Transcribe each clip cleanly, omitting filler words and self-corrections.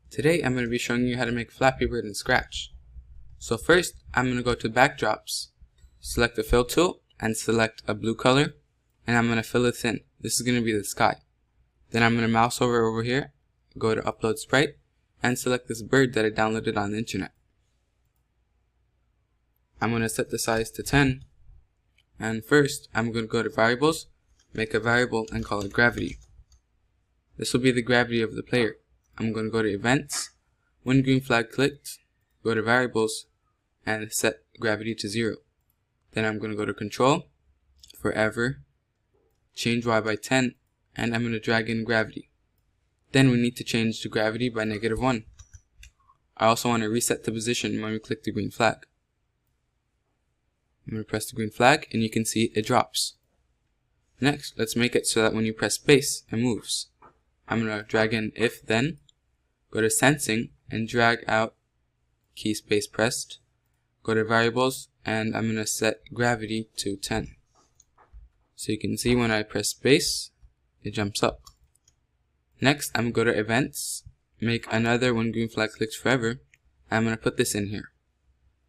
Today I'm going to be showing you how to make Flappy Bird in Scratch. So first I'm going to go to Backdrops, select the Fill tool and select a blue color, and I'm going to fill it in. This is going to be the sky. Then I'm going to mouse over here, go to Upload Sprite, and select this bird that I downloaded on the internet. I'm going to set the size to 10, and first I'm going to go to Variables, make a variable and call it Gravity. This will be the gravity of the player. I'm going to go to Events, when green flag clicked, go to Variables, and set gravity to 0. Then I'm going to go to Control, Forever, change Y by 10, and I'm going to drag in gravity. Then we need to change the gravity by -1. I also want to reset the position when we click the green flag. I'm going to press the green flag and you can see it drops. Next, let's make it so that when you press space, it moves. I'm going to drag in if then, go to Sensing and drag out key space pressed, go to Variables, and I'm going to set gravity to 10. So you can see when I press space, it jumps up. Next, I'm going to go to Events, make another when green flag clicks forever. I'm going to put this in here.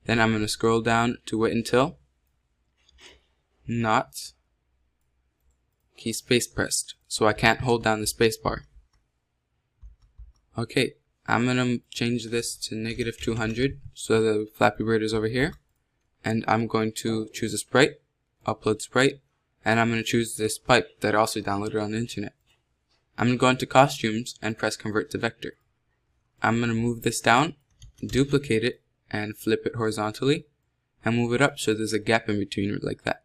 Then I'm going to scroll down to Wait Until, not key space pressed, so I can't hold down the space bar. Okay, I'm going to change this to -200 so the Flappy Bird is over here, and I'm going to choose a sprite, upload sprite, and I'm going to choose this pipe that I also downloaded on the internet. I'm going to go into Costumes and press Convert to Vector. I'm going to move this down, duplicate it, and flip it horizontally, and move it up so there's a gap in between it like that.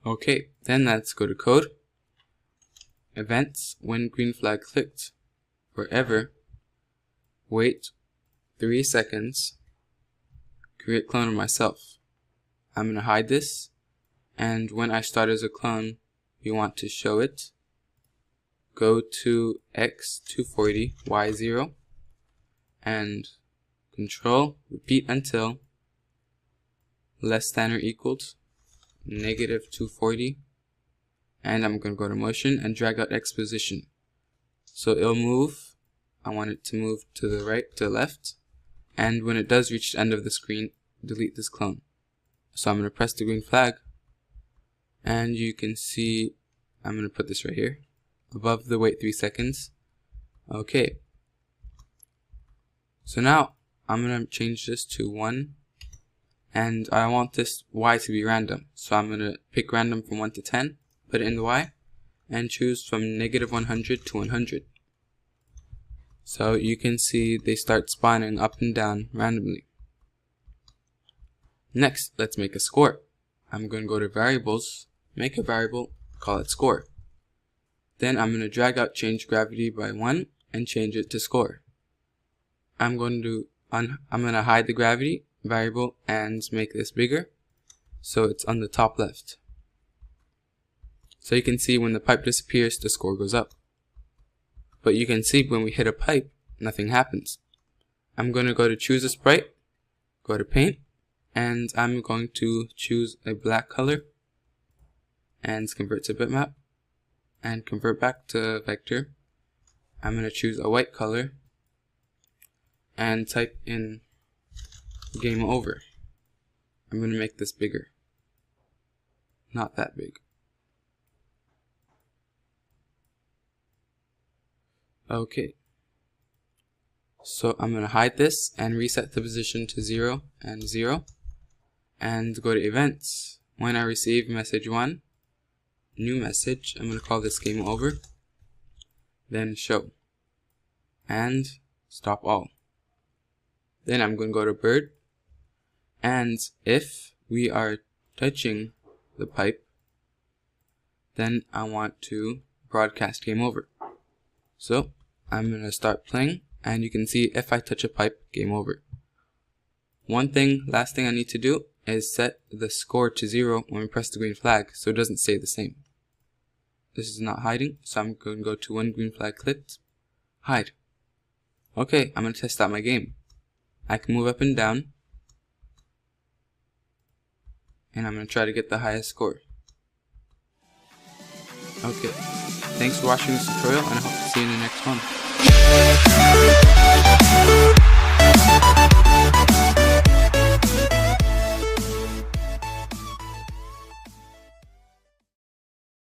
Okay, then let's go to Code, Events, when green flag clicked, forever, wait 3 seconds, create clone of myself. I'm going to hide this, and when I start as a clone, you want to show it. Go to X 240, Y 0, and Control, repeat until less than or equals -240, and I'm going to go to Motion and drag out X position. So it'll move. I want it to move to the right, to the left, and when it does reach the end of the screen, delete this clone. So I'm going to press the green flag, and you can see I'm going to put this right here above the wait 3 seconds. Okay, so now I'm going to change this to 1, and I want this Y to be random, so I'm going to pick random from 1 to 10, put it in the Y, and choose from -100 to 100. So you can see they start spawning up and down randomly. Next, let's make a score. I'm going to go to Variables, make a variable, call it Score. Then I'm going to drag out change gravity by 1 and change it to Score. I'm going to hide the gravity variable and make this bigger so it's on the top left. So you can see when the pipe disappears, the score goes up. But you can see when we hit a pipe, nothing happens. I'm going to go to Choose a Sprite, go to Paint, and I'm going to choose a black color and convert to bitmap and convert back to vector. I'm going to choose a white color and type in Game Over. I'm going to make this bigger, not that big. Okay, so I'm going to hide this and reset the position to 0 and 0, and go to Events. When I receive message 1, new message, I'm going to call this Game Over, then Show, and Stop All. Then I'm going to go to Bird, and if we are touching the pipe, then I want to broadcast Game Over. So I'm going to start playing, and you can see if I touch a pipe, Game Over. Last thing I need to do is set the score to 0 when we press the green flag so it doesn't stay the same. This is not hiding, so I'm going to go to when green flag clicked, hide. Okay, I'm going to test out my game. I can move up and down, and I'm going to try to get the highest score. Okay, thanks for watching this tutorial, and I hope to see you see you in the next one.